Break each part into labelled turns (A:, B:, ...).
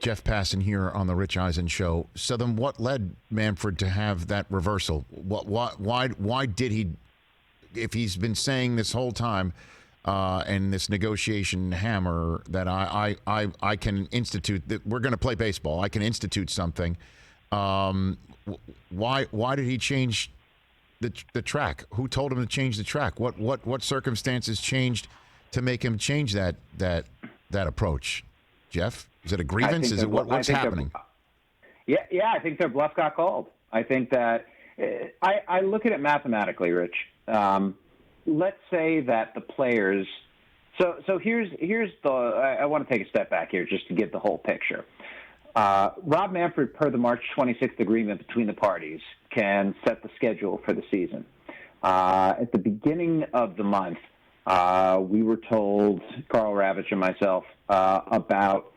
A: Jeff Passan here on the Rich Eisen Show. So then what led Manfred to have that reversal? Why did he, if he's been saying this whole time and this negotiation hammer that I can institute, that we're going to play baseball, I can institute something, why did he change the track? Who told him to change the track? What circumstances changed to make him change that approach? Jeff, is it a grievance? Is it what's happening?
B: Yeah, I think their bluff got called. I think that I look at it mathematically, Rich. Let's say that the players. So here's the. I want to take a step back here just to get the whole picture. Rob Manfred, per the March 26th agreement between the parties, can set the schedule for the season. At the beginning of the month, we were told, Carl Ravitch and myself, about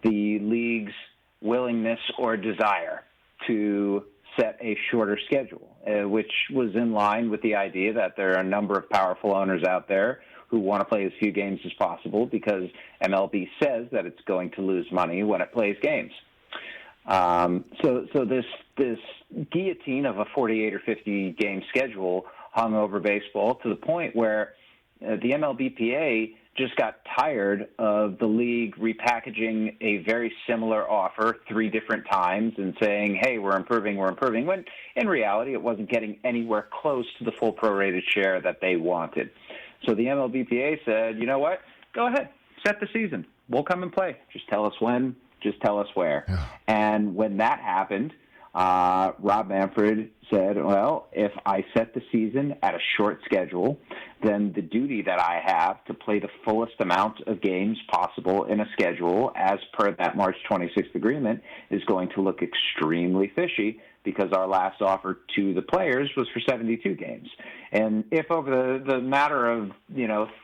B: the league's willingness or desire to set a shorter schedule, which was in line with the idea that there are a number of powerful owners out there who want to play as few games as possible because MLB says that it's going to lose money when it plays games. So this guillotine of a 48 or 50 game schedule hung over baseball to the point where the MLBPA just got tired of the league repackaging a very similar offer 3 different times and saying, hey, we're improving, when in reality it wasn't getting anywhere close to the full prorated share that they wanted. So the MLBPA said, you know what, go ahead, set the season. We'll come and play. Just tell us when, just tell us where. Yeah. And when that happened, Rob Manfred said, well, if I set the season at a short schedule, then the duty that I have to play the fullest amount of games possible in a schedule as per that March 26th agreement is going to look extremely fishy because our last offer to the players was for 72 games. And if over the matter of,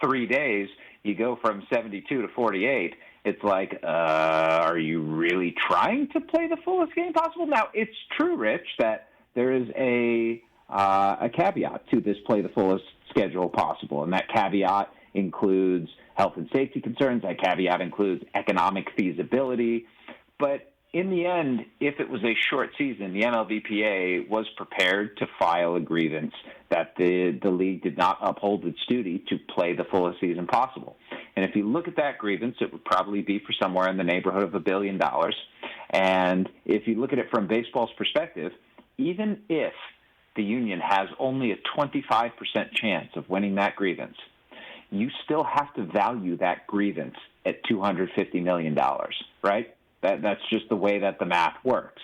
B: 3 days you go from 72 to 48, it's like, are you really trying to play the fullest game possible? Now, it's true, Rich, that there is a caveat to this play the fullest schedule possible, and that caveat includes health and safety concerns. That caveat includes economic feasibility. But in the end, if it was a short season, the MLBPA was prepared to file a grievance that the league did not uphold its duty to play the fullest season possible. And if you look at that grievance, it would probably be for somewhere in the neighborhood of $1 billion. And if you look at it from baseball's perspective, even if the union has only a 25% chance of winning that grievance, you still have to value that grievance at $250 million, right? That's just the way that the math works.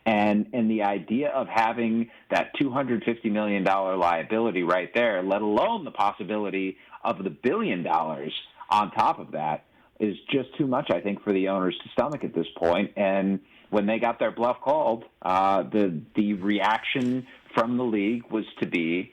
B: And the idea of having that $250 million liability right there, let alone the possibility of the $1 billion on top of that, is just too much, I think, for the owners to stomach at this point. And when they got their bluff called, the reaction from the league was to be,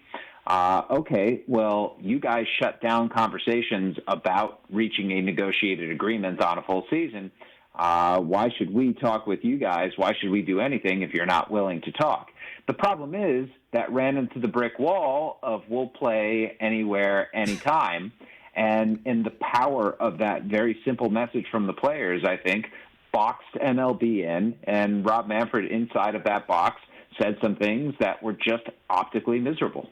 B: okay, well, you guys shut down conversations about reaching a negotiated agreement on a full season. Why should we talk with you guys? Why should we do anything if you're not willing to talk? The problem is that ran into the brick wall of we'll play anywhere, anytime. And the power of that very simple message from the players, I think, boxed MLB in, and Rob Manfred inside of that box said some things that were just optically miserable.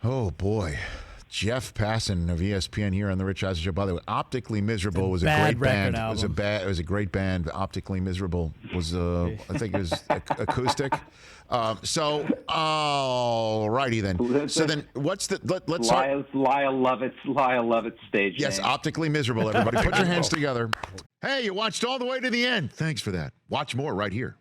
A: Oh, boy. Jeff Passan of ESPN here on the Rich Eisen Show. By the way, Optically Miserable was a great band. It was a great band. Optically Miserable was I think it was acoustic. All righty then. So then, what's the let's start.
B: Lyle Lovett's stage.
A: Yes,
B: name.
A: Optically Miserable. Everybody, put your hands together. Hey, you watched all the way to the end. Thanks for that. Watch more right here.